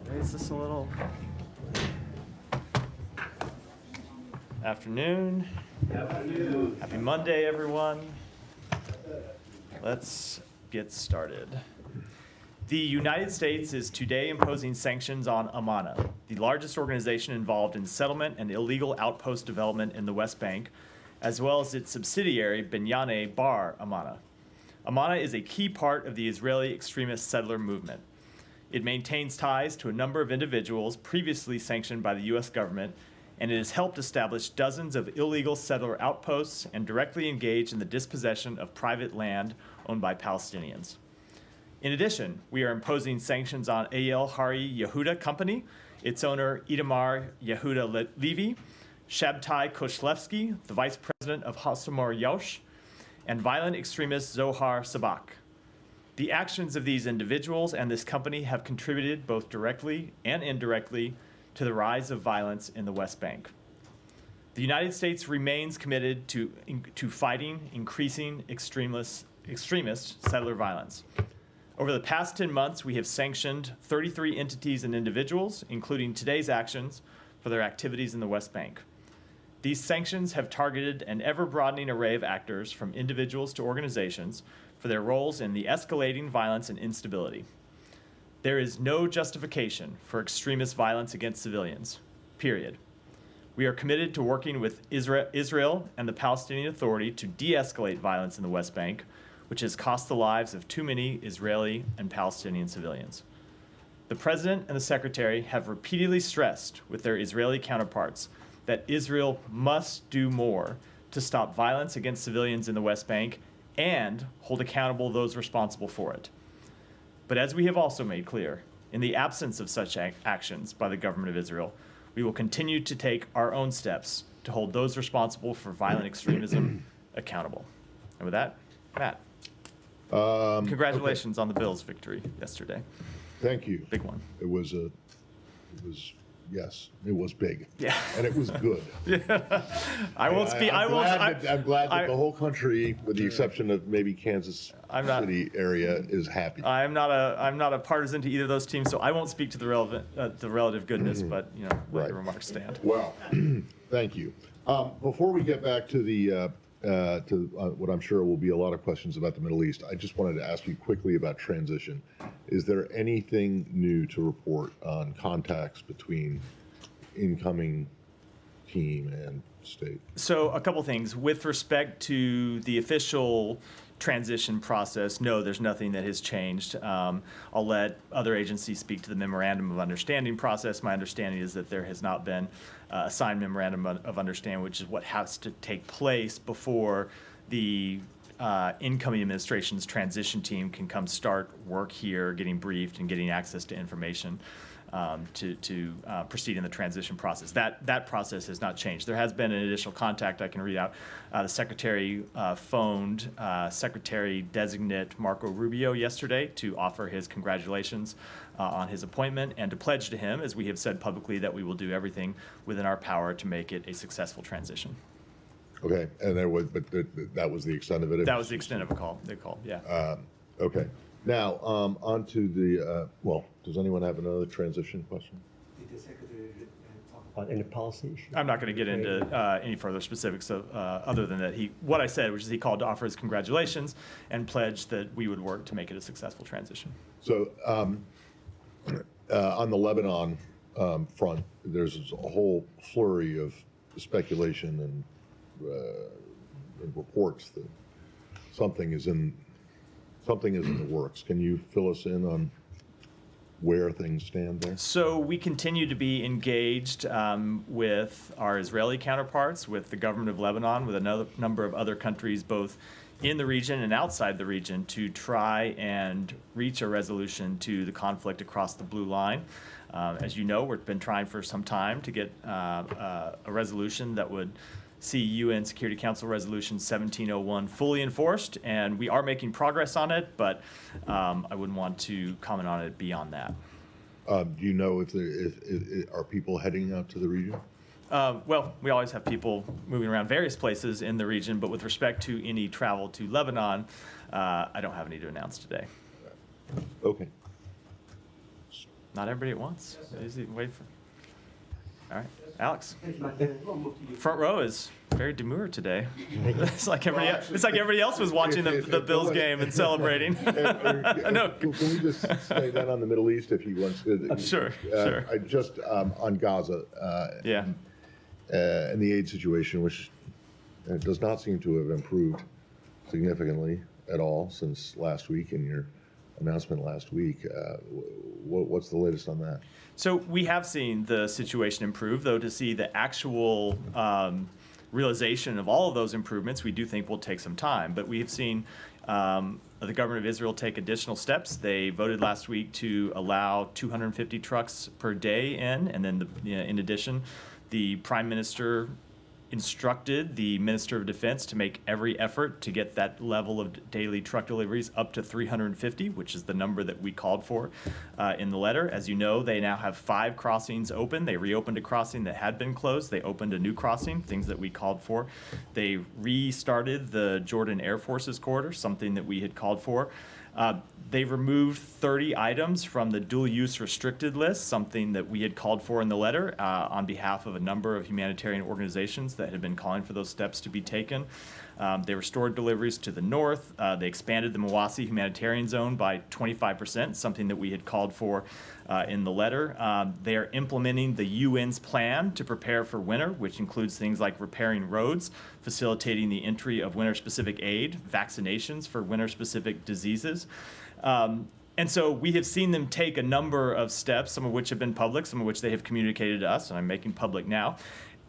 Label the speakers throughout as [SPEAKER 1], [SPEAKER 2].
[SPEAKER 1] Raise this a little. Afternoon. Afternoon. Happy Monday, everyone. Let's get started. The United States is today imposing sanctions on Amana, the largest organization involved in settlement and illegal outpost development in the West Bank, as well as its subsidiary Binyane Bar Amana. Amana is a key part of the Israeli extremist settler movement. It maintains ties to a number of individuals previously sanctioned by the U.S. government, and it has helped establish dozens of illegal settler outposts and directly engage in the dispossession of private land owned by Palestinians. In addition, we are imposing sanctions on Eyal Hari Yehuda Company, its owner Itamar Yehuda Levy, Shabtai Koshlevsky, the vice president of Hasamor Yosh, and violent extremist Zohar Sabak. The actions of these individuals and this company have contributed both directly and indirectly to the rise of violence in the West Bank. The United States remains committed to fighting increasing extremist settler violence. Over the past 10 months, we have sanctioned 33 entities and individuals, including today's actions, for their activities in the West Bank. These sanctions have targeted an ever-broadening array of actors, from individuals to organizations, for their roles in the escalating violence and instability. There is no justification for extremist violence against civilians, period. We are committed to working with Israel and the Palestinian Authority to de-escalate violence in the West Bank, which has cost the lives of too many Israeli and Palestinian civilians. The President and the Secretary have repeatedly stressed with their Israeli counterparts that Israel must do more to stop violence against civilians in the West Bank and hold accountable those responsible for it. But as we have also made clear, in the absence of such actions by the government of Israel, we will continue to take our own steps to hold those responsible for violent extremism accountable. And with that, Matt, congratulations on the Bills' victory yesterday.
[SPEAKER 2] Thank you.
[SPEAKER 1] Big one.
[SPEAKER 2] Yes, it was big.
[SPEAKER 1] Yeah.
[SPEAKER 2] And it was good.
[SPEAKER 1] Yeah. I'm
[SPEAKER 2] glad that the whole country, with the exception of maybe Kansas City area, is happy.
[SPEAKER 1] I'm not a partisan to either of those teams, so I won't speak to the relative goodness, but let the remarks stand.
[SPEAKER 2] Well, thank you. Before we get back to the what I'm sure will be a lot of questions about the Middle East, I just wanted to ask you quickly about transition. Is there anything new to report on contacts between incoming team and state?
[SPEAKER 1] So a couple things. With respect to the official transition process, no, there's nothing that has changed. I'll let other agencies speak to the memorandum of understanding process. My understanding is that there has not been a signed memorandum of understanding, which is what has to take place before the incoming administration's transition team can come start work here, getting briefed and getting access to information to proceed in the transition process. That process has not changed. There has been an additional contact I can read out. The Secretary phoned Secretary-designate Marco Rubio yesterday to offer his congratulations on his appointment and to pledge to him, as we have said publicly, that we will do everything within our power to make it a successful transition.
[SPEAKER 2] Okay, and that was the extent of it?
[SPEAKER 1] That was the extent of the call, yeah.
[SPEAKER 2] Okay. Now, on to the, does anyone have another transition question?
[SPEAKER 3] Did the Secretary talk about any policy issue?
[SPEAKER 1] I'm not going to get into any further specifics other than that what I said, which is he called to offer his congratulations and pledged that we would work to make it a successful transition.
[SPEAKER 2] So on the Lebanon front, there's a whole flurry of speculation and reports that something is in the works. Can you fill us in on where things stand there?
[SPEAKER 1] So we continue to be engaged with our Israeli counterparts, with the government of Lebanon, with a number of other countries, both in the region and outside the region, to try and reach a resolution to the conflict across the blue line. As you know, we've been trying for some time to get a resolution that would see UN Security Council Resolution 1701 fully enforced, and we are making progress on it, but I wouldn't want to comment on it beyond that.
[SPEAKER 2] Do you know if are people heading out to the region?
[SPEAKER 1] Well, we always have people moving around various places in the region, but with respect to any travel to Lebanon, I don't have any to announce today.
[SPEAKER 2] Okay.
[SPEAKER 1] Not everybody at once. Easy, wait for. All right, Alex.
[SPEAKER 3] Thank you, Matt. We'll move to you.
[SPEAKER 1] Front row is very demure today. It's like
[SPEAKER 2] Well,
[SPEAKER 1] everybody.
[SPEAKER 2] actually,
[SPEAKER 1] It's like everybody else was watching the Bills game and celebrating. No.
[SPEAKER 2] Can we just say that on the Middle East if he wants to?
[SPEAKER 1] Sure, sure.
[SPEAKER 2] I just on Gaza.
[SPEAKER 1] Yeah.
[SPEAKER 2] And the aid situation, which does not seem to have improved significantly at all since last week in your announcement last week. What's the latest on that?
[SPEAKER 1] So we have seen the situation improve, though to see the actual realization of all of those improvements, we do think will take some time. But we have seen the government of Israel take additional steps. They voted last week to allow 250 trucks per day in, and then in addition, the Prime Minister instructed the Minister of Defense to make every effort to get that level of daily truck deliveries up to 350, which is the number that we called for in the letter. As you know, they now have 5 crossings open. They reopened a crossing that had been closed. They opened a new crossing, things that we called for. They restarted the Jordan Air Force's corridor, something that we had called for. They removed 30 items from the dual-use restricted list, something that we had called for in the letter on behalf of a number of humanitarian organizations that had been calling for those steps to be taken. They restored deliveries to the north. They expanded the Mawasi humanitarian zone by 25%, something that we had called for in the letter. They are implementing the UN's plan to prepare for winter, which includes things like repairing roads, facilitating the entry of winter-specific aid, vaccinations for winter-specific diseases. And so we have seen them take a number of steps, some of which have been public, some of which they have communicated to us, and I'm making public now.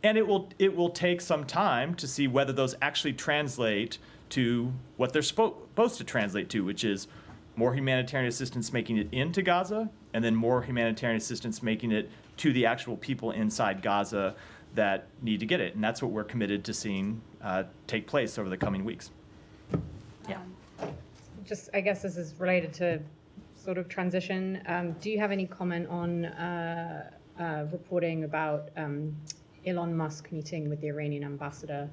[SPEAKER 1] And it will take some time to see whether those actually translate to what they're supposed to translate to, which is more humanitarian assistance making it into Gaza, and then more humanitarian assistance making it to the actual people inside Gaza that need to get it. And that's what we're committed to seeing take place over the coming weeks. Yeah.
[SPEAKER 4] Just, I guess this is related to sort of transition. Do you have any comment on reporting about Elon Musk meeting with the Iranian ambassador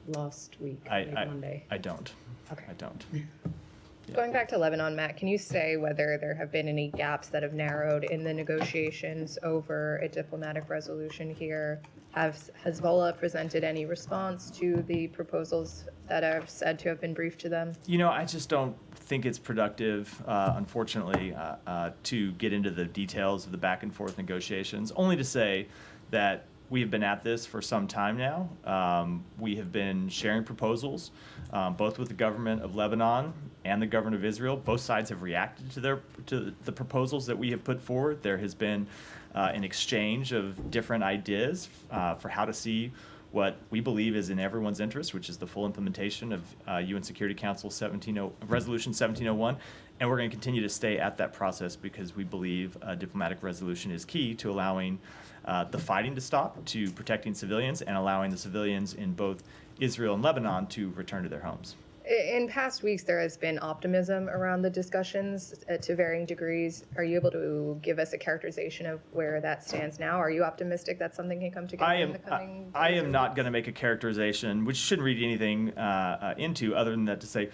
[SPEAKER 4] last week, Monday?
[SPEAKER 1] I don't.
[SPEAKER 4] Okay.
[SPEAKER 1] I don't. Yeah.
[SPEAKER 5] Going back to Lebanon, Matt, can you say whether there have been any gaps that have narrowed in the negotiations over a diplomatic resolution here? Has Hezbollah presented any response to the proposals that are said to have been briefed to them?
[SPEAKER 1] You know, I just don't think it's productive, unfortunately, to get into the details of the back and forth negotiations, only to say that we have been at this for some time now. We have been sharing proposals, both with the government of Lebanon and the government of Israel. Both sides have reacted to the proposals that we have put forward. There has been an exchange of different ideas for how to see what we believe is in everyone's interest, which is the full implementation of UN Security Council Resolution 1701. And we're going to continue to stay at that process because we believe a diplomatic resolution is key to allowing the fighting to stop, to protecting civilians, and allowing the civilians in both Israel and Lebanon to return to their homes.
[SPEAKER 5] In past weeks, there has been optimism around the discussions to varying degrees. Are you able to give us a characterization of where that stands now? Are you optimistic that something can come together in the coming days?
[SPEAKER 1] I am not going to make a characterization, which shouldn't read anything into other than that to say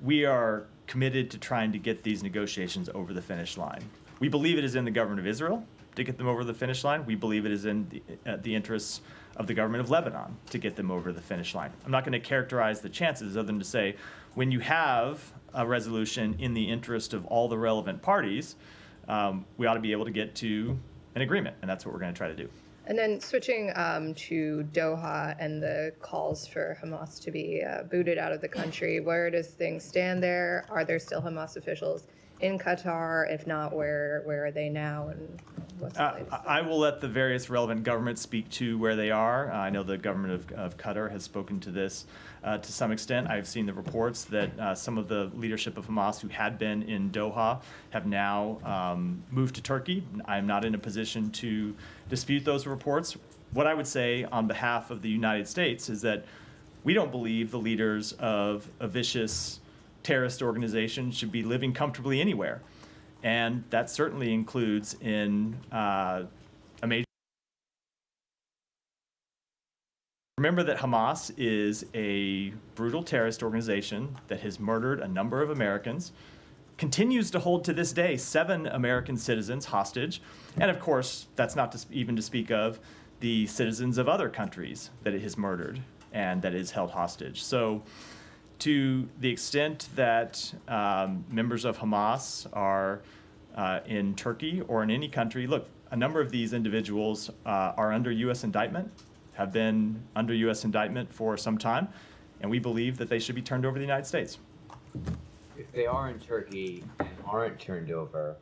[SPEAKER 1] we are committed to trying to get these negotiations over the finish line. We believe it is in the government of Israel to get them over the finish line. We believe it is in the interests of the government of Lebanon to get them over the finish line. I'm not going to characterize the chances other than to say when you have a resolution in the interest of all the relevant parties, we ought to be able to get to an agreement, and that's what we're going to try to do.
[SPEAKER 5] And then switching to Doha and the calls for Hamas to be booted out of the country, where does things stand there? Are there still Hamas officials in Qatar? If not, where are they now? And what's the latest?
[SPEAKER 1] I will let the various relevant governments speak to where they are. I know the government of Qatar has spoken to this to some extent. I've seen the reports that some of the leadership of Hamas who had been in Doha have now moved to Turkey. I'm not in a position to dispute those reports. What I would say on behalf of the United States is that we don't believe the leaders of a vicious terrorist organization should be living comfortably anywhere. And that certainly includes in a major... Remember that Hamas is a brutal terrorist organization that has murdered a number of Americans, continues to hold to this day 7 American citizens hostage. And of course, that's not even to speak of the citizens of other countries that it has murdered and that it has held hostage. So to the extent that members of Hamas are in Turkey or in any country, look, a number of these individuals are under U.S. indictment, have been under U.S. indictment for some time, and we believe that they should be turned over to the United States.
[SPEAKER 6] If they are in Turkey and aren't turned over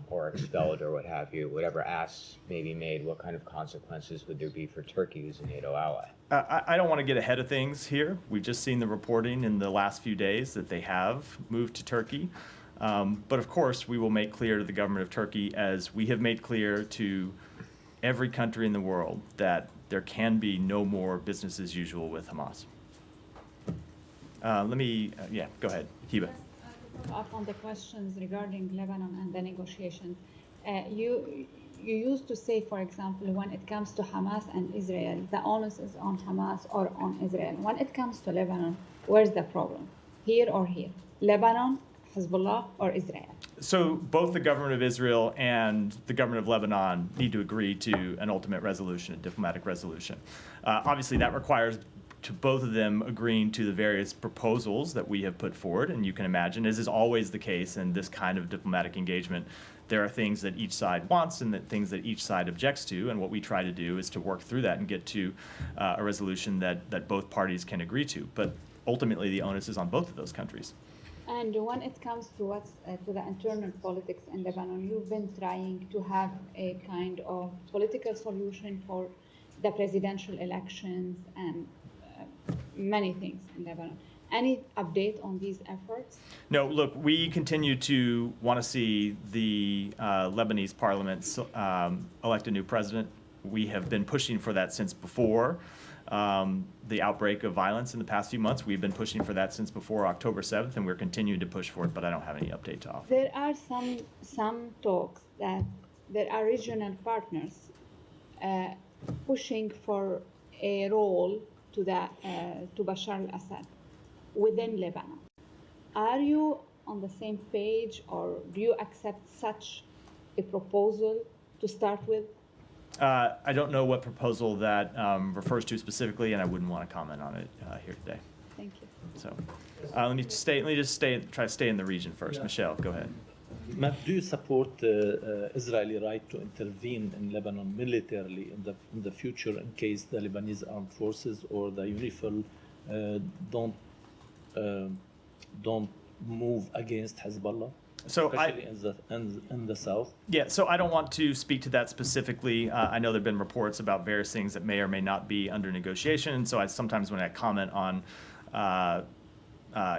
[SPEAKER 6] or expelled or what have you, whatever asks may be made, what kind of consequences would there be for Turkey, who's a NATO ally?
[SPEAKER 1] I don't want to get ahead of things here. We've just seen the reporting in the last few days that they have moved to Turkey. But of course, we will make clear to the government of Turkey, as we have made clear to every country in the world, that there can be no more business as usual with Hamas. Yeah, go ahead, Hiba.
[SPEAKER 7] Just to follow up on the questions regarding Lebanon and the negotiations. You used to say, for example, when it comes to Hamas and Israel, the onus is on Hamas or on Israel. When it comes to Lebanon, where's the problem? Here or here? Lebanon, Hezbollah, or Israel?
[SPEAKER 1] So both the government of Israel and the government of Lebanon need to agree to an ultimate resolution, a diplomatic resolution. Obviously, that requires to both of them agreeing to the various proposals that we have put forward. And you can imagine, as is always the case in this kind of diplomatic engagement, there are things that each side wants and things that each side objects to. And what we try to do is to work through that and get to a resolution that both parties can agree to. But ultimately, the onus is on both of those countries.
[SPEAKER 7] And when it comes to to the internal politics in Lebanon, you've been trying to have a kind of political solution for the presidential elections and many things in Lebanon. Any update on these efforts?
[SPEAKER 1] No, look, we continue to want to see the Lebanese parliament elect a new president. We have been pushing for that since before the outbreak of violence in the past few months. We've been pushing for that since before October 7th, and we're continuing to push for it, but I don't have any update to offer.
[SPEAKER 7] There are some talks that there are regional partners pushing for a role to Bashar al-Assad within Lebanon. Are you on the same page, or do you accept such a proposal to start with?
[SPEAKER 1] I don't know what proposal that refers to specifically, and I wouldn't want to comment on it here today.
[SPEAKER 7] Thank you.
[SPEAKER 1] So let me just try to stay in the region first.
[SPEAKER 8] Yeah.
[SPEAKER 1] Michelle, go ahead.
[SPEAKER 8] Matt, do you support Israeli right to intervene in Lebanon militarily in the future in case the Lebanese armed forces or the UNIFIL don't move against Hezbollah?
[SPEAKER 1] So
[SPEAKER 8] especially in the south.
[SPEAKER 1] Yeah, so I don't want to speak to that specifically. I know there have been reports about various things that may or may not be under negotiation. So sometimes when I comment on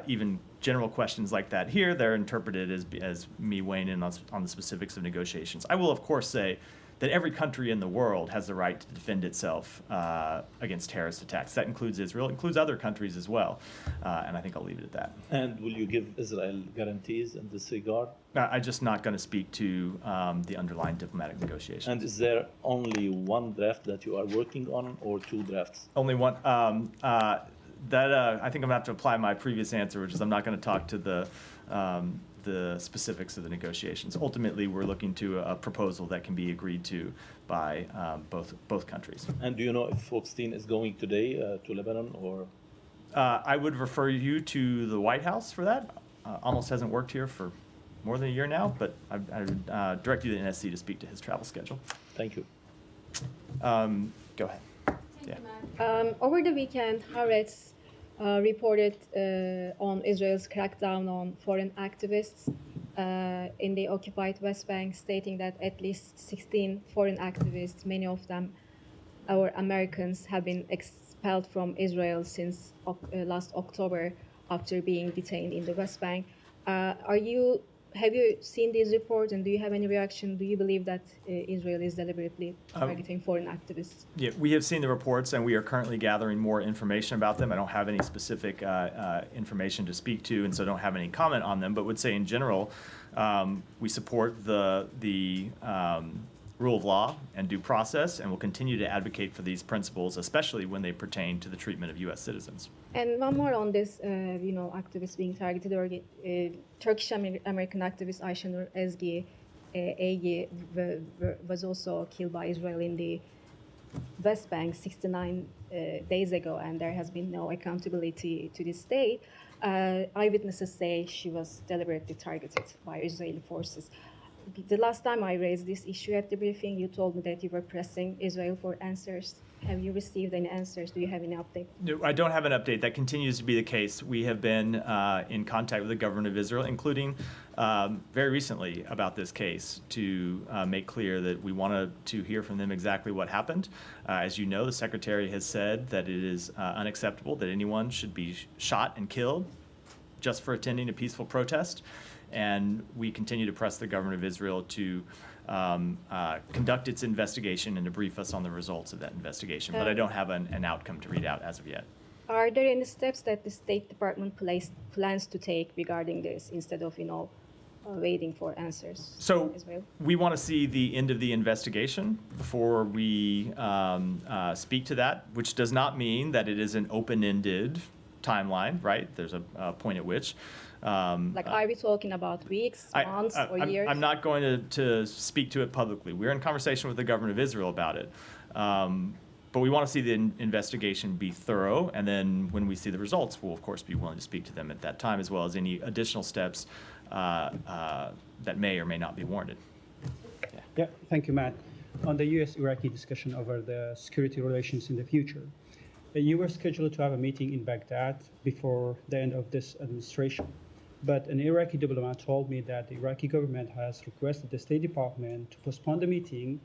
[SPEAKER 1] even general questions like that here, they're interpreted as me weighing in on the specifics of negotiations. I will, of course, say that every country in the world has the right to defend itself against terrorist attacks. That includes Israel, it includes other countries as well. And I think I'll leave it at that.
[SPEAKER 8] And will you give Israel guarantees in this regard?
[SPEAKER 1] I'm just not going to speak to the underlying diplomatic negotiations.
[SPEAKER 8] And is there only one draft that you are working on, or 2 drafts?
[SPEAKER 1] Only one. I think I'm going to have to apply my previous answer, which is I'm not going to talk to the specifics of the negotiations. Ultimately, we're looking to a proposal that can be agreed to by both countries.
[SPEAKER 8] And do you know if Folkestein is going today to Lebanon, or?
[SPEAKER 1] I would refer you to the White House for that. Almost hasn't worked here for more than a year now, but I would direct you to the NSC to speak to his travel schedule.
[SPEAKER 8] Thank you.
[SPEAKER 1] Go ahead. Yeah.
[SPEAKER 9] Over the weekend, Haaretz reported on Israel's crackdown on foreign activists in the occupied West Bank, stating that at least 16 foreign activists, many of them our Americans, have been expelled from Israel since last October after being detained in the West Bank. Have you seen these reports, and do you have any reaction? Do you believe that Israel is deliberately targeting foreign activists?
[SPEAKER 1] Yeah, we have seen the reports, and we are currently gathering more information about them. I don't have any specific information to speak to, and so don't have any comment on them, but would say in general, we support the rule of law, and due process, and will continue to advocate for these principles, especially when they pertain to the treatment of U.S. citizens.
[SPEAKER 9] And one more on this, activists being targeted. Turkish-American activist Ayşenur Egi was also killed by Israel in the West Bank 69 days ago, and there has been no accountability to this day. Eyewitnesses say she was deliberately targeted by Israeli forces. The last time I raised this issue at the briefing, you told me that you were pressing Israel for answers. Have you received any answers? Do you have any update?
[SPEAKER 1] No, I don't have an update. That continues to be the case. We have been in contact with the government of Israel, including very recently about this case, to make clear that we wanted to hear from them exactly what happened. As you know, the Secretary has said that it is unacceptable that anyone should be shot and killed just for attending a peaceful protest. And we continue to press the government of Israel to conduct its investigation and to brief us on the results of that investigation. But I don't have an outcome to read out as of yet.
[SPEAKER 9] Are there any steps that the State Department plans to take regarding this instead of, waiting for answers?
[SPEAKER 1] So
[SPEAKER 9] Israel?
[SPEAKER 1] we want to see the end of the investigation before we speak to that, which does not mean that it is an open-ended timeline, right? There's a point at which
[SPEAKER 9] are we talking about weeks, months, or years?
[SPEAKER 1] I'm not going to speak to it publicly. We're in conversation with the government of Israel about it. But we want to see the investigation be thorough, and then when we see the results, we'll of course be willing to speak to them at that time, as well as any additional steps that may or may not be warranted.
[SPEAKER 10] Yeah, thank you, Matt. On the U.S.-Iraqi discussion over the security relations in the future, you were scheduled to have a meeting in Baghdad before the end of this administration. But an Iraqi diplomat told me that the Iraqi government has requested the State Department to postpone the meeting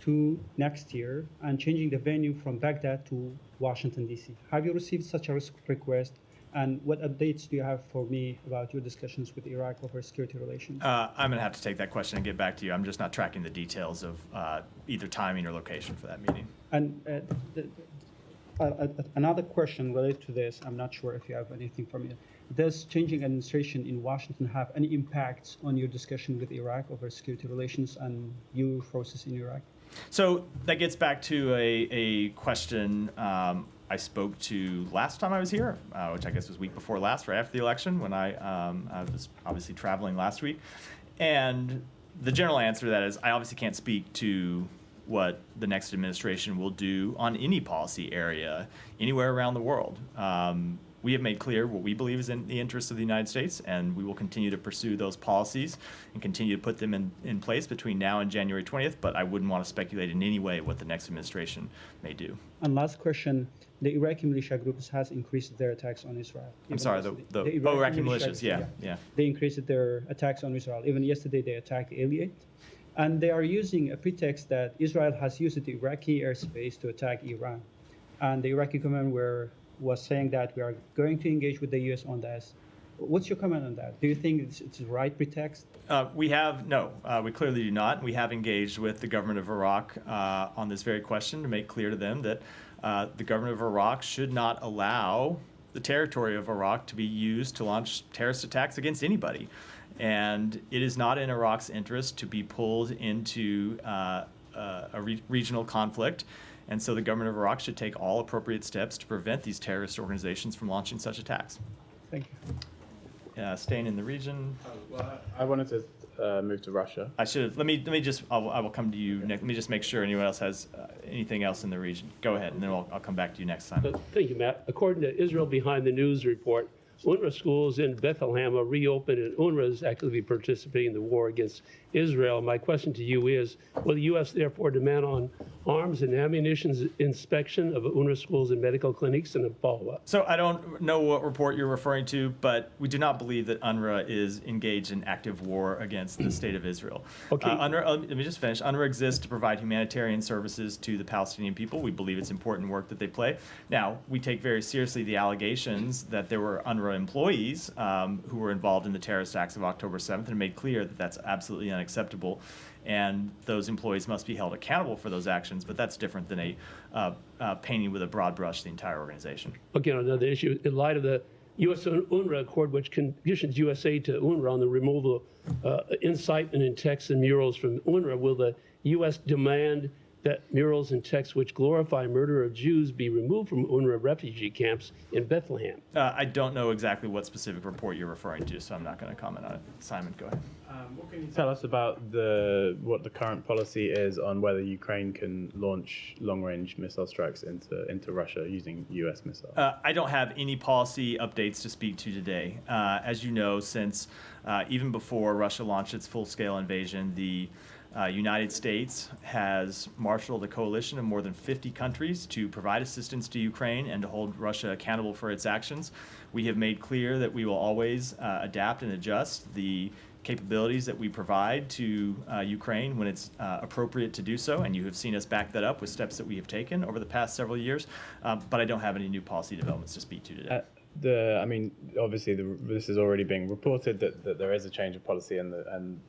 [SPEAKER 10] to next year and changing the venue from Baghdad to Washington, D.C. Have you received such a request? And what updates do you have for me about your discussions with Iraq over security relations?
[SPEAKER 1] I'm going to have to take that question and get back to you. I'm just not tracking the details of either timing or location for that meeting.
[SPEAKER 10] And another question related to this, I'm not sure if you have anything from it. Does changing administration in Washington have any impacts on your discussion with Iraq over security relations and your forces in Iraq?
[SPEAKER 1] So that gets back to a question I spoke to last time I was here, which I guess was week before last, right after the election, when I was obviously traveling last week. And the general answer to that is I obviously can't speak to what the next administration will do on any policy area anywhere around the world. We have made clear what we believe is in the interest of the United States, and we will continue to pursue those policies and continue to put them in place between now and January 20th, but I wouldn't want to speculate in any way what the next administration may do.
[SPEAKER 10] And last question, the Iraqi militia groups has increased their attacks on Israel.
[SPEAKER 1] I'm sorry, the Iraqi militias, yeah.
[SPEAKER 10] They increased their attacks on Israel. Even yesterday they attacked Elliot. And they are using a pretext that Israel has used the Iraqi airspace to attack Iran. And the Iraqi government was saying that we are going to engage with the U.S. on this. What's your comment on that? Do you think it's the right pretext?
[SPEAKER 1] We clearly do not. We have engaged with the government of Iraq on this very question to make clear to them that the government of Iraq should not allow the territory of Iraq to be used to launch terrorist attacks against anybody. And it is not in Iraq's interest to be pulled into a regional conflict. And so the government of Iraq should take all appropriate steps to prevent these terrorist organizations from launching such attacks.
[SPEAKER 10] Thank you.
[SPEAKER 1] Staying in the region.
[SPEAKER 11] Well, I wanted to move to Russia.
[SPEAKER 1] I should. Let me just. I will come to you next. Let me just make sure anyone else has anything else in the region. Go ahead, and then I'll come back to you next time.
[SPEAKER 12] Thank you, Matt. According to Israel Behind the News report, UNRWA schools in Bethlehem are reopened, and UNRWA is actively participating in the war against Israel. My question to you is, will the U.S. therefore demand on arms and ammunition inspection of UNRWA schools and medical clinics and a follow-up?
[SPEAKER 1] So I don't know what report you're referring to, but we do not believe that UNRWA is engaged in active war against the state of Israel.
[SPEAKER 12] Okay.
[SPEAKER 1] Let me just finish. UNRWA exists to provide humanitarian services to the Palestinian people. We believe it's important work that they play. Now, we take very seriously the allegations that there were UNRWA employees who were involved in the terrorist acts of October 7th and made clear that that's absolutely unacceptable, and those employees must be held accountable for those actions, but that's different than painting with a broad brush the entire organization.
[SPEAKER 12] Okay, on another issue, in light of the U.S. UNRWA accord, which conditions USA to UNRWA on the removal incitement in texts and murals from UNRWA. Will the U.S. demand that murals and texts which glorify murder of Jews be removed from UNRWA refugee camps in Bethlehem?
[SPEAKER 1] I don't know exactly what specific report you're referring to, so I'm not going to comment on it. Simon, go ahead.
[SPEAKER 11] What can you tell us about what the current policy is on whether Ukraine can launch long-range missile strikes into Russia using U.S. missiles?
[SPEAKER 1] I don't have any policy updates to speak to today. As you know, since even before Russia launched its full-scale invasion, the United States has marshaled a coalition of more than 50 countries to provide assistance to Ukraine and to hold Russia accountable for its actions. We have made clear that we will always adapt and adjust the capabilities that we provide to Ukraine when it's appropriate to do so, and you have seen us back that up with steps that we have taken over the past several years, but I don't have any new policy developments to speak to today.
[SPEAKER 11] Obviously, this is already being reported that there is a change of policy, and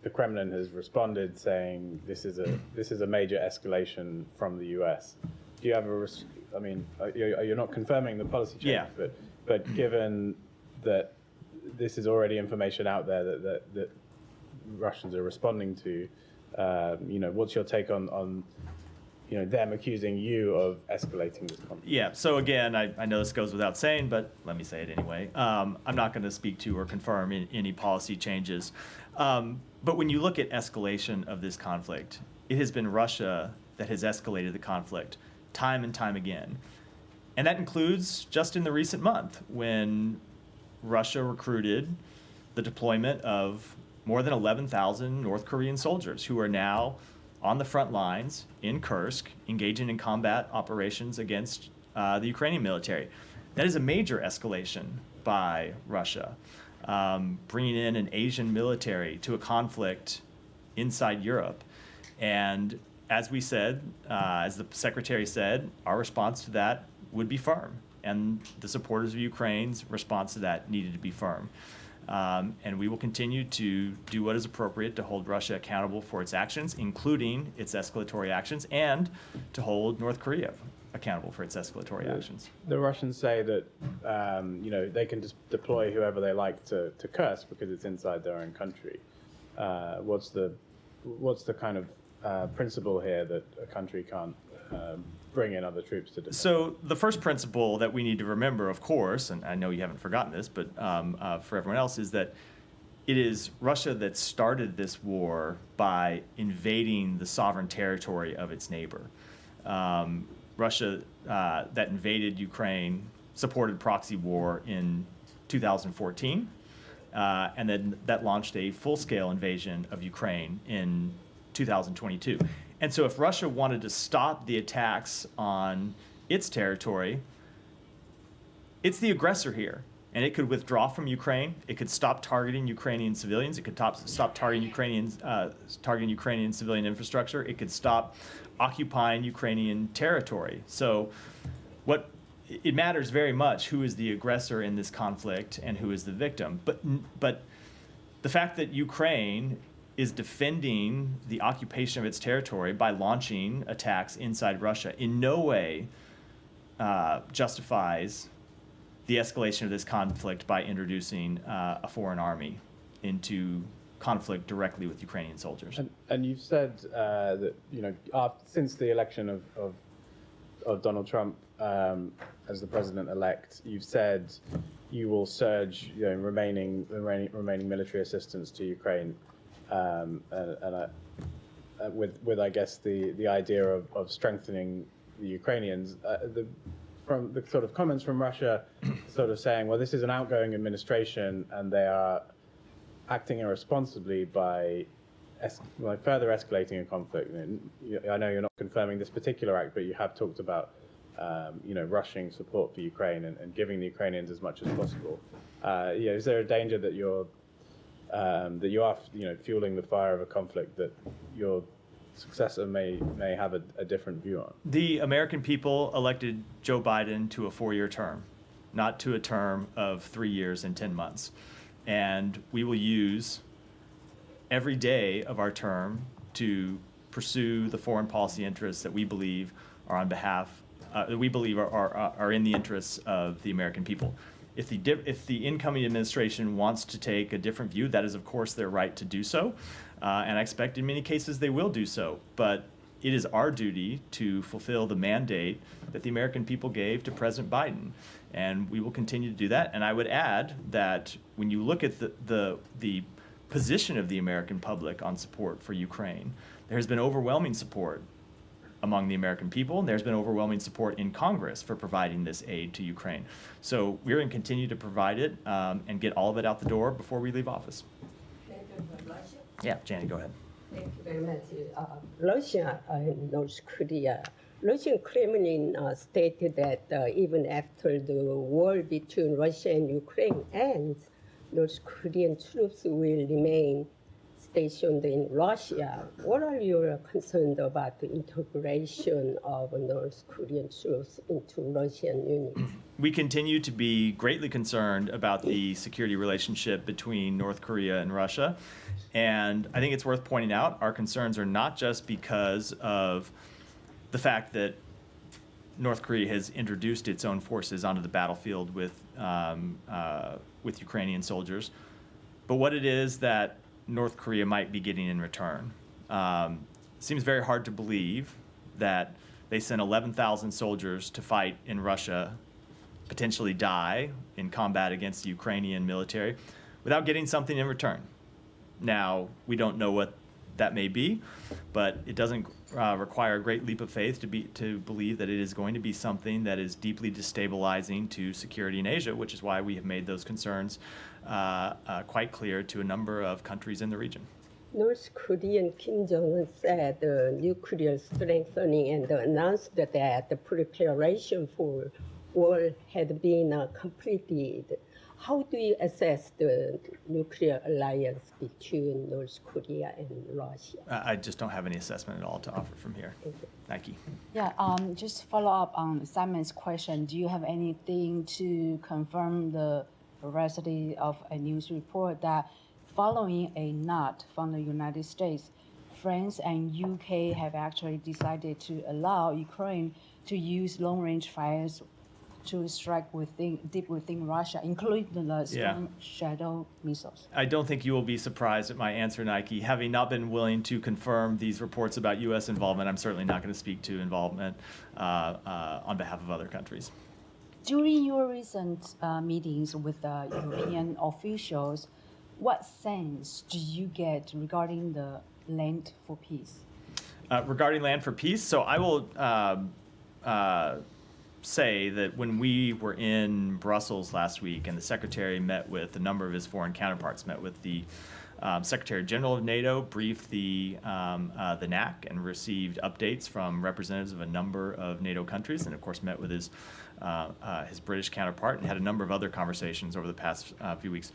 [SPEAKER 11] the Kremlin has responded saying this is a major escalation from the U.S. Do you have you're not confirming the policy change,
[SPEAKER 1] yeah.
[SPEAKER 11] but given that this is already information out there that Russians are responding to, what's your take on them accusing you of escalating this conflict?
[SPEAKER 1] Yeah, so again, I know this goes without saying, but let me say it anyway. I'm not going to speak to or confirm any policy changes. But when you look at escalation of this conflict, it has been Russia that has escalated the conflict time and time again. And that includes just in the recent month when Russia recruited the deployment of more than 11,000 North Korean soldiers who are now on the front lines in Kursk, engaging in combat operations against the Ukrainian military. That is a major escalation by Russia, bringing in an Asian military to a conflict inside Europe. And as we said, as the Secretary said, our response to that would be firm. And the supporters of Ukraine's response to that needed to be firm. And we will continue to do what is appropriate to hold Russia accountable for its actions, including its escalatory actions, and to hold North Korea accountable for its escalatory actions.
[SPEAKER 11] The Russians say that they can just deploy whoever they like to Kursk because it's inside their own country. What's the kind of principle here that a country can't bring in other troops to defend?
[SPEAKER 1] So the first principle that we need to remember, of course, and I know you haven't forgotten this, but for everyone else, is that it is Russia that started this war by invading the sovereign territory of its neighbor. Russia that invaded Ukraine supported proxy war in 2014, and then that launched a full-scale invasion of Ukraine in 2022. And so if Russia wanted to stop the attacks on its territory, it's the aggressor here. And it could withdraw from Ukraine. It could stop targeting Ukrainian civilians. It could stop targeting Ukrainian civilian infrastructure. It could stop occupying Ukrainian territory. So it matters very much who is the aggressor in this conflict and who is the victim. But the fact that Ukraine is defending the occupation of its territory by launching attacks inside Russia in no way justifies the escalation of this conflict by introducing a foreign army into conflict directly with Ukrainian soldiers.
[SPEAKER 11] And you've said that since the election of Donald Trump as the president-elect, you've said you will surge remaining military assistance to Ukraine. With I guess the idea of strengthening the Ukrainians, from the sort of comments from Russia, sort of saying, well, this is an outgoing administration and they are acting irresponsibly by further escalating a conflict. I know you're not confirming this particular act, but you have talked about rushing support for Ukraine and giving the Ukrainians as much as possible. Is there a danger that you are fueling the fire of a conflict that your successor may have a different view on?
[SPEAKER 1] The American people elected Joe Biden to a 4-year term, not to a term of 3 years and 10 months. And we will use every day of our term to pursue the foreign policy interests that we believe are on behalf, that we believe are in the interests of the American people. If the incoming administration wants to take a different view, that is, of course, their right to do so. And I expect in many cases they will do so. But it is our duty to fulfill the mandate that the American people gave to President Biden. And we will continue to do that. And I would add that when you look at the position of the American public on support for Ukraine, there has been overwhelming support among the American people, and there's been overwhelming support in Congress for providing this aid to Ukraine. So we're going to continue to provide it and get all of it out the door before we leave office. Yeah, Janie, go ahead.
[SPEAKER 13] Thank you very much. Russia and North Korea. Russian Kremlin stated that even after the war between Russia and Ukraine ends, North Korean troops will remain stationed in Russia. What are your concerns about the integration of North Korean troops into Russian units?
[SPEAKER 1] We continue to be greatly concerned about the security relationship between North Korea and Russia. And I think it's worth pointing out our concerns are not just because of the fact that North Korea has introduced its own forces onto the battlefield with Ukrainian soldiers, but what it is that North Korea might be getting in return. Seems very hard to believe that they sent 11,000 soldiers to fight in Russia, potentially die in combat against the Ukrainian military, without getting something in return. Now, we don't know what that may be, but it doesn't require a great leap of faith to believe that it is going to be something that is deeply destabilizing to security in Asia, which is why we have made those concerns quite clear to a number of countries in the region.
[SPEAKER 13] North Korean Kim Jong-un said nuclear strengthening and announced that the preparation for war had been completed. How do you assess the nuclear alliance between North Korea and Russia?
[SPEAKER 1] I just don't have any assessment at all to offer from here. Nike.
[SPEAKER 14] Yeah, just follow up on Simon's question. Do you have anything to confirm the veracity of a news report that following a nod from the United States, France and UK have actually decided to allow Ukraine to use long-range fires to strike deep within Russia, including the Storm Shadow missiles?
[SPEAKER 1] I don't think you will be surprised at my answer, Nike. Having not been willing to confirm these reports about U.S. involvement, I'm certainly not going to speak to involvement on behalf of other countries.
[SPEAKER 14] During your recent meetings with European officials, what sense do you get regarding the land for peace?
[SPEAKER 1] Regarding land for peace, so I will say that when we were in Brussels last week and the Secretary met with a number of his foreign counterparts, met with the Secretary General of NATO, briefed the NAC and received updates from representatives of a number of NATO countries, and of course met with his British counterpart and had a number of other conversations over the past few weeks.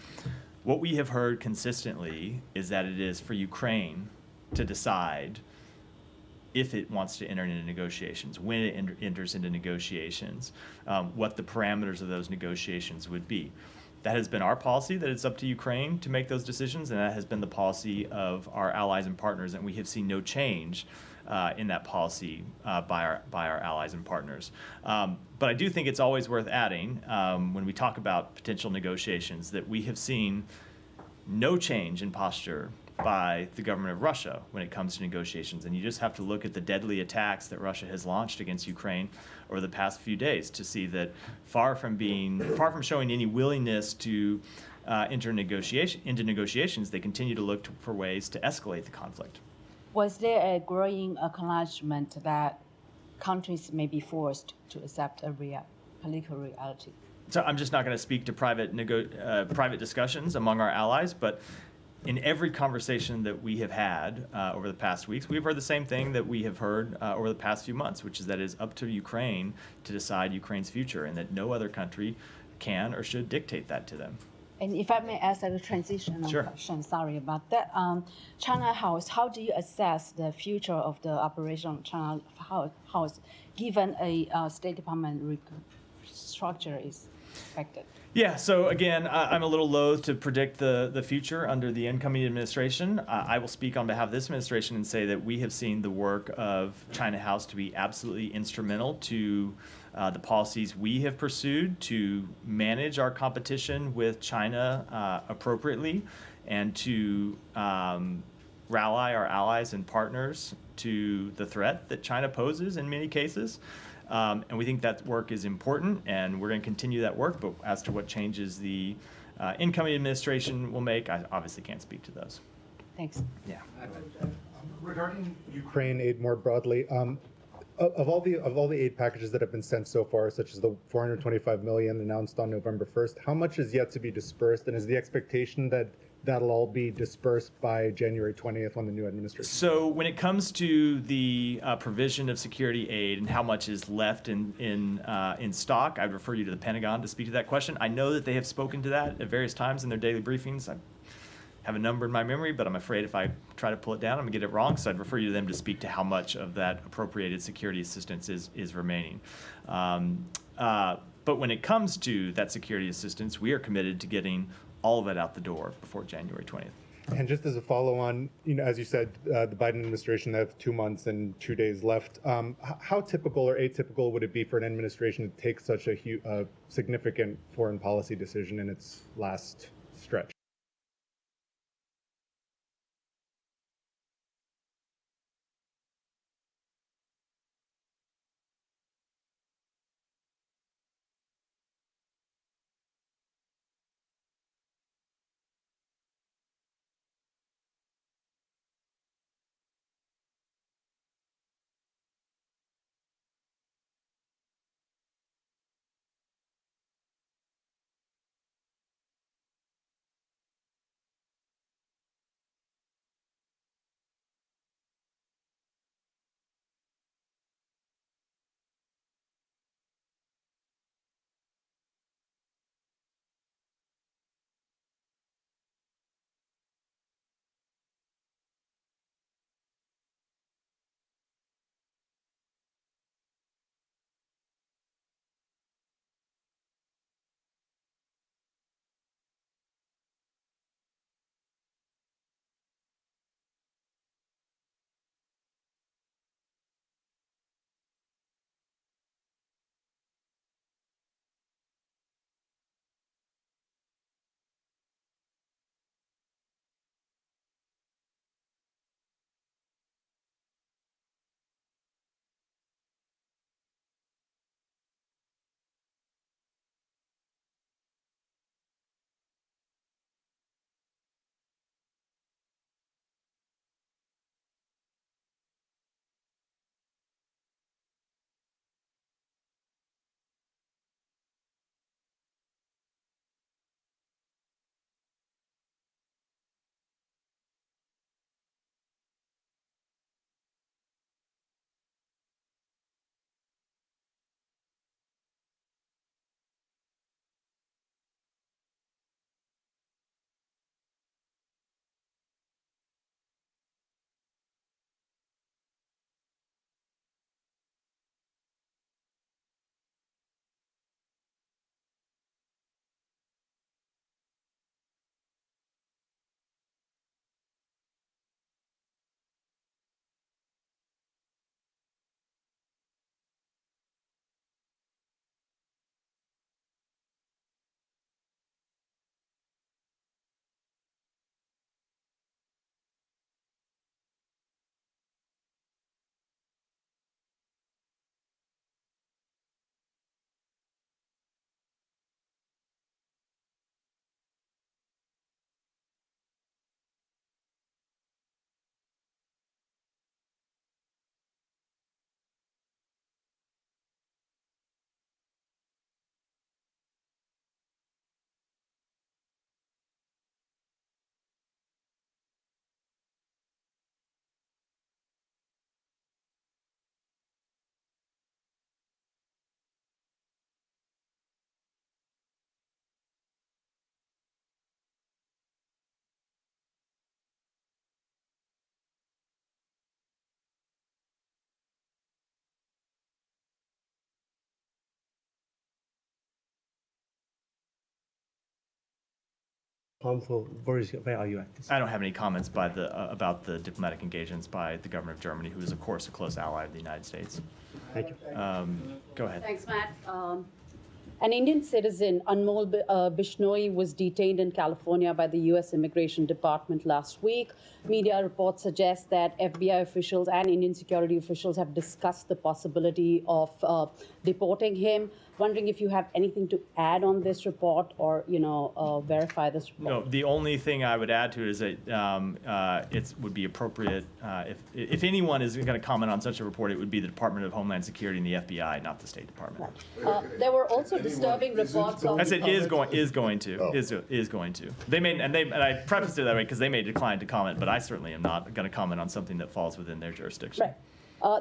[SPEAKER 1] What we have heard consistently is that it is for Ukraine to decide if it wants to enter into negotiations, when it enters into negotiations, what the parameters of those negotiations would be. That has been our policy, that it's up to Ukraine to make those decisions, and that has been the policy of our allies and partners, and we have seen no change in that policy by our allies and partners. But I do think it's always worth adding, when we talk about potential negotiations, that we have seen no change in posture by the government of Russia when it comes to negotiations. And you just have to look at the deadly attacks that Russia has launched against Ukraine over the past few days to see that far from showing any willingness to enter into negotiations, they continue to look for ways to escalate the conflict.
[SPEAKER 14] Was there a growing acknowledgement that countries may be forced to accept a political reality?
[SPEAKER 1] So I'm just not going to speak to private discussions among our allies, but in every conversation that we have had over the past weeks, we've heard the same thing that we have heard over the past few months, which is that it is up to Ukraine to decide Ukraine's future and that no other country can or should dictate that to them.
[SPEAKER 14] And if I may ask a transitional question, sorry about that. China House, how do you assess the future of the operation of China House given a State Department structure is expected?
[SPEAKER 1] Yeah, so again, I'm a little loath to predict the future under the incoming administration. I will speak on behalf of this administration and say that we have seen the work of China House to be absolutely instrumental to the policies we have pursued to manage our competition with China appropriately and to rally our allies and partners to the threat that China poses in many cases. And we think that work is important, and we're going to continue that work. But as to what changes the incoming administration will make, I obviously can't speak to those.
[SPEAKER 14] Thanks.
[SPEAKER 1] Yeah.
[SPEAKER 15] Regarding Ukraine aid more broadly, of all the aid packages that have been sent so far, such as the 425 million announced on November 1st, how much is yet to be dispersed, and is the expectation that that'll all be dispersed by January 20th when the new administration?
[SPEAKER 1] So when it comes to the provision of security aid and how much is left in stock, I'd refer you to the Pentagon to speak to that question. I know that they have spoken to that at various times in their daily briefings. I have a number in my memory, but I'm afraid if I try to pull it down, I'm gonna get it wrong. So I'd refer you to them to speak to how much of that appropriated security assistance is remaining. But when it comes to that security assistance, we are committed to getting all of it out the door before January 20th.
[SPEAKER 15] And just as a follow-on, as you said, the Biden administration have 2 months and 2 days left. How typical or atypical would it be for an administration to take such a significant foreign policy decision in its last stretch?
[SPEAKER 3] Harmful, where are you at this?
[SPEAKER 1] I don't have any comments by about the diplomatic engagements by the government of Germany, who is, of course, a close ally of the United States.
[SPEAKER 10] Thank you.
[SPEAKER 1] Go ahead.
[SPEAKER 16] Thanks, Matt. An Indian citizen, Anmol Bishnoi, was detained in California by the U.S. Immigration Department last week. Media reports suggest that FBI officials and Indian security officials have discussed the possibility of deporting him. Wondering if you have anything to add on this report or, verify this report.
[SPEAKER 1] No, the only thing I would add to it is that it would be appropriate if anyone is going to comment on such a report, it would be the Department of Homeland Security and the FBI, not the State Department.
[SPEAKER 16] There were also disturbing reports of.
[SPEAKER 1] I said is going to. They may and I prefaced it that way because they may decline to comment, but I certainly am not going to comment on something that falls within their jurisdiction.
[SPEAKER 16] Right.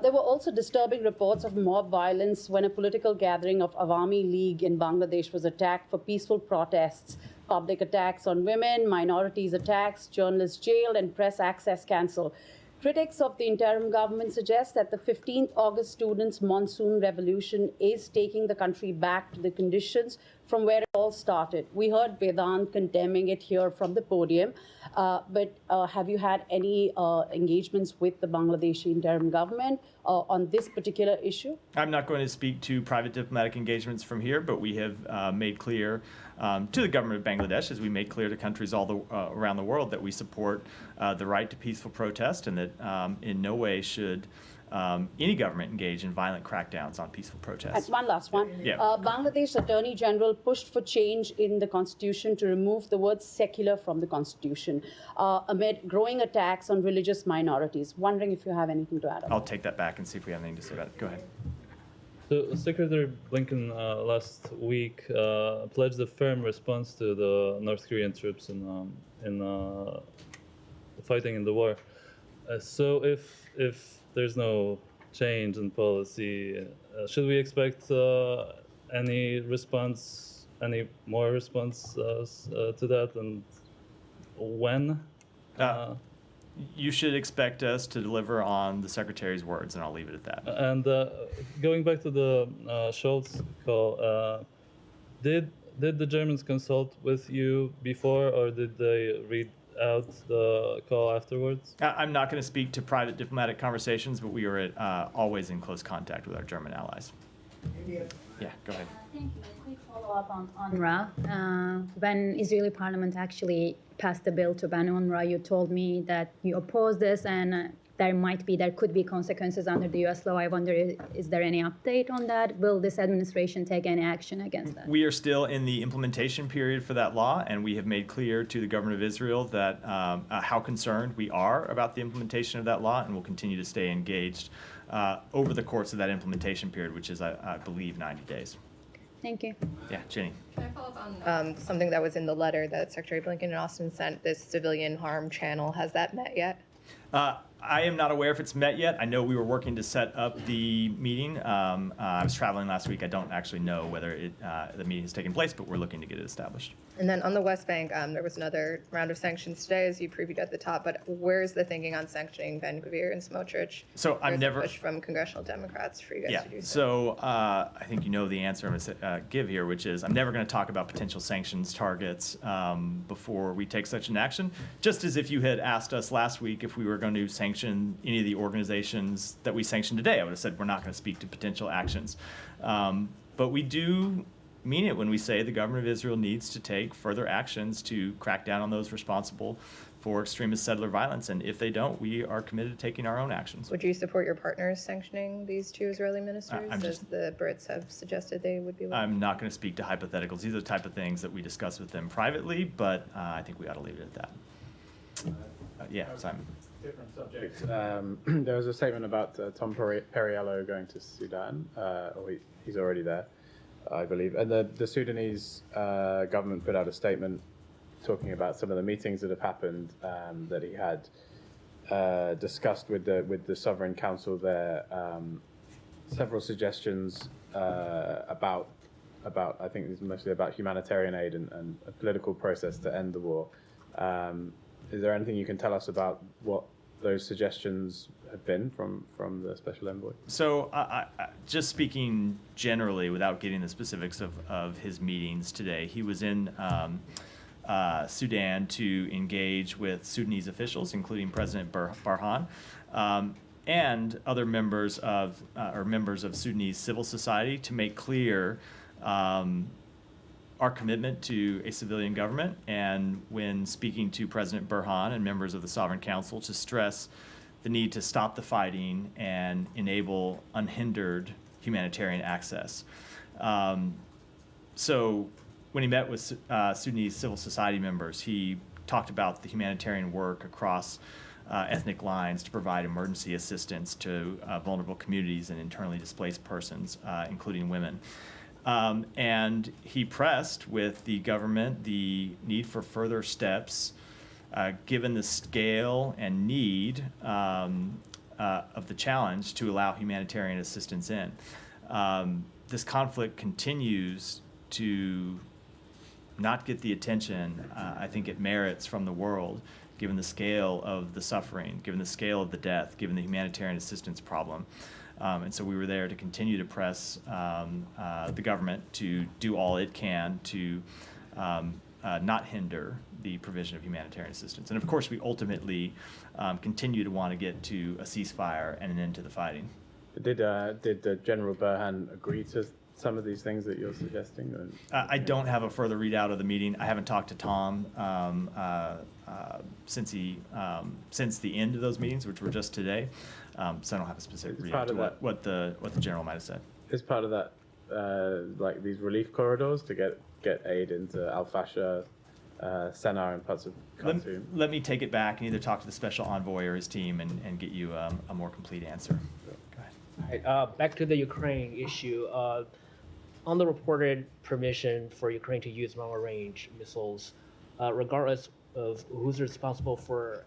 [SPEAKER 16] There were also disturbing reports of mob violence when a political gathering of Awami League in Bangladesh was attacked for peaceful protests. Public attacks on women, minorities attacks, journalists jailed, and press access cancelled. Critics of the interim government suggest that the 15th August students' monsoon revolution is taking the country back to the conditions from where it all started. We heard Vedant condemning it here from the podium, but have you had any engagements with the Bangladeshi interim government on this particular issue?
[SPEAKER 1] I'm not going to speak to private diplomatic engagements from here, but we have made clear to the government of Bangladesh, as we make clear to countries all around the world, that we support the right to peaceful protest and that in no way should any government engage in violent crackdowns on peaceful protests.
[SPEAKER 16] And one last one.
[SPEAKER 1] Yeah.
[SPEAKER 16] Bangladesh Attorney General pushed for change in the constitution to remove the word secular from the constitution amid growing attacks on religious minorities. Wondering if you have anything to add on.
[SPEAKER 1] I'll take that back and see if we have anything to say about it. Go ahead.
[SPEAKER 17] So Secretary Blinken last week pledged a firm response to the North Korean troops in fighting in the war. So if there's no change in policy, should we expect any more response to that, and when?
[SPEAKER 1] You should expect us to deliver on the Secretary's words, and I'll leave it at that.
[SPEAKER 17] And going back to the Scholz call, did the Germans consult with you before, or did they read out the call afterwards?
[SPEAKER 1] I'm not going to speak to private diplomatic conversations, but we are always in close contact with our German allies. Yeah, go ahead.
[SPEAKER 4] Thank you. A quick follow-up on UNRWA. When Israeli parliament actually passed the bill to ban UNRWA, you told me that you oppose this and there could be consequences under the U.S. law. I wonder, is there any update on that? Will this administration take any action against that?
[SPEAKER 1] We are still in the implementation period for that law, and we have made clear to the government of Israel that how concerned we are about the implementation of that law, and will continue to stay engaged over the course of that implementation period, which is, I believe, 90 days.
[SPEAKER 4] Thank you.
[SPEAKER 1] Yeah, Jenny.
[SPEAKER 5] Can I follow up on something that was in the letter that Secretary Blinken and Austin sent, this civilian harm channel? Has that met yet?
[SPEAKER 1] I am not aware if it's met yet. I know we were working to set up the meeting. I was traveling last week. I don't actually know whether the meeting has taken place, but we're looking to get it established.
[SPEAKER 5] And then on the West Bank, there was another round of sanctions today, as you previewed at the top. But where's the thinking on sanctioning Ben Gvir and Smotrich?
[SPEAKER 1] So I'm never
[SPEAKER 5] a push from congressional Democrats for you guys to do
[SPEAKER 1] so. I think you know the answer I'm going to give here, which is I'm never going to talk about potential sanctions targets before we take such an action. Just as if you had asked us last week if we were going to sanction any of the organizations that we sanctioned today, I would have said we're not going to speak to potential actions. But we do mean it when we say the government of Israel needs to take further actions to crack down on those responsible for extremist settler violence. And if they don't, we are committed to taking our own actions.
[SPEAKER 5] Would you support your partners sanctioning these two Israeli ministers, as the Brits have suggested they would be willing?
[SPEAKER 1] I'm not going to speak to hypotheticals. These are the type of things that we discuss with them privately, but I think we ought to leave it at that. Yeah, Simon.
[SPEAKER 11] Different subject. There was a statement about Tom Perriello going to Sudan, or he's already there, I believe. And the Sudanese government put out a statement talking about some of the meetings that have happened that he had discussed with the Sovereign Council there. Several suggestions about I think it's mostly about humanitarian aid and a political process to end the war. Is there anything you can tell us about what those suggestions have been from the Special Envoy?
[SPEAKER 1] So just speaking generally, without getting the specifics of his meetings today, he was in Sudan to engage with Sudanese officials, including President Barhan. and other members of Sudanese civil society to make clear our commitment to a civilian government, and when speaking to President Burhan and members of the Sovereign Council, to stress the need to stop the fighting and enable unhindered humanitarian access. So when he met with Sudanese civil society members, he talked about the humanitarian work across ethnic lines to provide emergency assistance to vulnerable communities and internally displaced persons, including women. And he pressed with the government the need for further steps, given the scale and need of the challenge, to allow humanitarian assistance in. This conflict continues to not get the attention I think it merits from the world, given the scale of the suffering, given the scale of the death, given the humanitarian assistance problem. And so we were there to continue to press the government to do all it can to not hinder the provision of humanitarian assistance. And of course, we ultimately continue to want to get to a ceasefire and an end to the fighting.
[SPEAKER 11] Did General Burhan agree to some of these things that you're suggesting? Or?
[SPEAKER 1] I don't have a further readout of the meeting. I haven't talked to Tom since the end of those meetings, which were just today. So I don't have a specific readout to what the general might have said.
[SPEAKER 11] Is part of that like these relief corridors to get aid into Al Fasher, Sennar, and parts of Khartoum?
[SPEAKER 1] Let me take it back and either talk to the special envoy or his team and get you a more complete answer.
[SPEAKER 18] Go ahead. Back to the Ukraine issue. On the reported permission for Ukraine to use long-range missiles, regardless of who's responsible for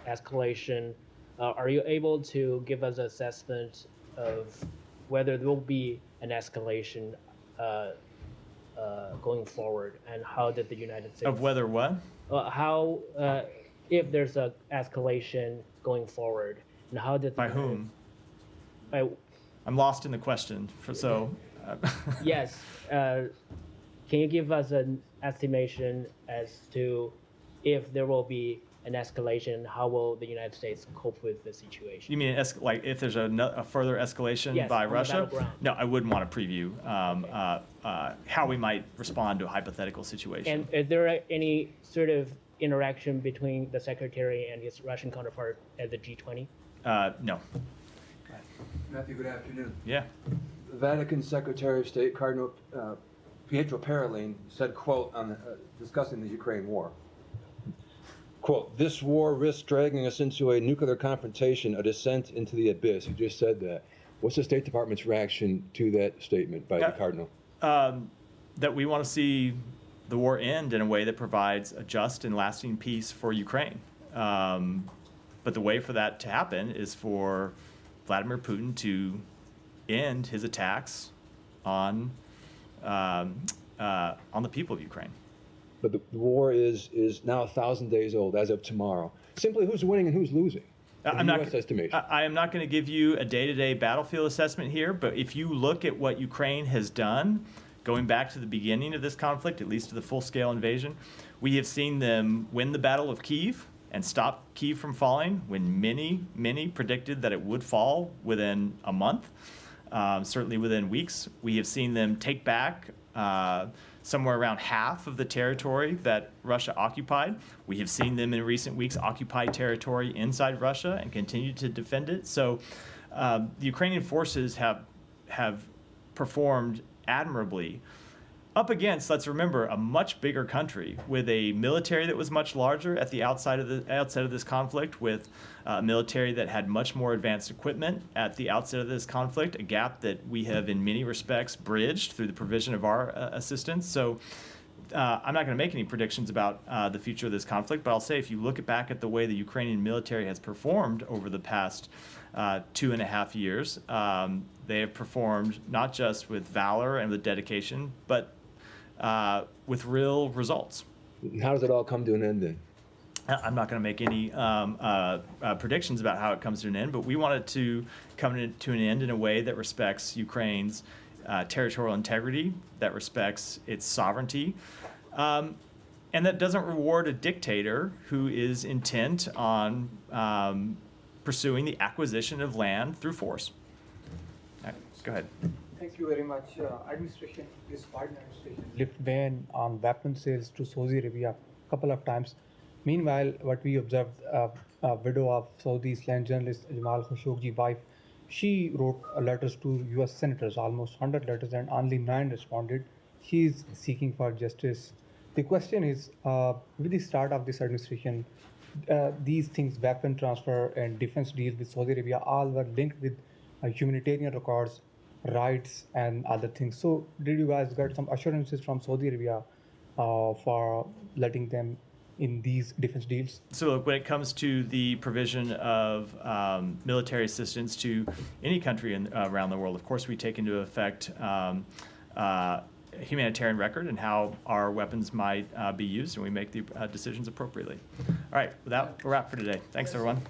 [SPEAKER 18] escalation, are you able to give us an assessment of whether there will be an escalation going forward, and how did the United States...
[SPEAKER 1] Of whether what?
[SPEAKER 18] How, if there's an escalation going forward, and how did...
[SPEAKER 1] By whom? I'm lost in the question,
[SPEAKER 18] Yes. Can you give us an estimation as to if there will be an escalation, how will the United States cope with the situation?
[SPEAKER 1] You mean like if there's a further escalation by Russia? No, I wouldn't want to preview how we might respond to a hypothetical situation.
[SPEAKER 18] And is there any sort of interaction between the Secretary and his Russian counterpart at the G20?
[SPEAKER 1] No.
[SPEAKER 19] Matthew, good afternoon.
[SPEAKER 1] Yeah.
[SPEAKER 19] The Vatican Secretary of State, Cardinal Pietro Parolin, said, quote, on discussing the Ukraine war, quote, "This war risks dragging us into a nuclear confrontation, a descent into the abyss." He just said that. What's the State Department's reaction to that statement by the Cardinal?
[SPEAKER 1] That we want to see the war end in a way that provides a just and lasting peace for Ukraine. But the way for that to happen is for Vladimir Putin to end his attacks on the people of Ukraine.
[SPEAKER 19] But the war is now 1,000 days old as of tomorrow. Simply, who's winning and who's losing?
[SPEAKER 1] I am not going to give you a day-to-day battlefield assessment here, but if you look at what Ukraine has done, going back to the beginning of this conflict, at least to the full-scale invasion, we have seen them win the Battle of Kyiv and stop Kyiv from falling when many predicted that it would fall within a month, certainly within weeks. We have seen them take back somewhere around half of the territory that Russia occupied. We have seen them in recent weeks occupy territory inside Russia and continue to defend it. So the Ukrainian forces have performed admirably up against, let's remember, a much bigger country with a military that was much larger at the outset of this conflict, with a military that had much more advanced equipment at the outset of this conflict, a gap that we have in many respects bridged through the provision of our assistance. So I'm not going to make any predictions about the future of this conflict, but I'll say if you look back at the way the Ukrainian military has performed over the past 2.5 years, they have performed not just with valor and with dedication, but with real results.
[SPEAKER 19] How does it all come to an end then?
[SPEAKER 1] I'm not going to make any predictions about how it comes to an end, but we want it to come to an end in a way that respects Ukraine's territorial integrity, that respects its sovereignty, and that doesn't reward a dictator who is intent on pursuing the acquisition of land through force. All right, go ahead.
[SPEAKER 20] Thank you very much. Administration, this Biden administration lift ban on weapon sales to Saudi Arabia a couple of times. Meanwhile, what we observed, a widow of Saudi Islam journalist Jamal Khashoggi's wife, she wrote letters to U.S. senators, almost 100 letters, and only 9 responded. She is seeking for justice. The question is, with the start of this administration, these things, weapon transfer and defense deals with Saudi Arabia, all were linked with humanitarian records, rights, and other things. So did you guys get some assurances from Saudi Arabia for letting them in these defense deals?
[SPEAKER 1] So when it comes to the provision of military assistance to any country around the world, of course we take into effect humanitarian record and how our weapons might be used, and we make the decisions appropriately. All right, with that, we're wrap for today. Thanks, everyone.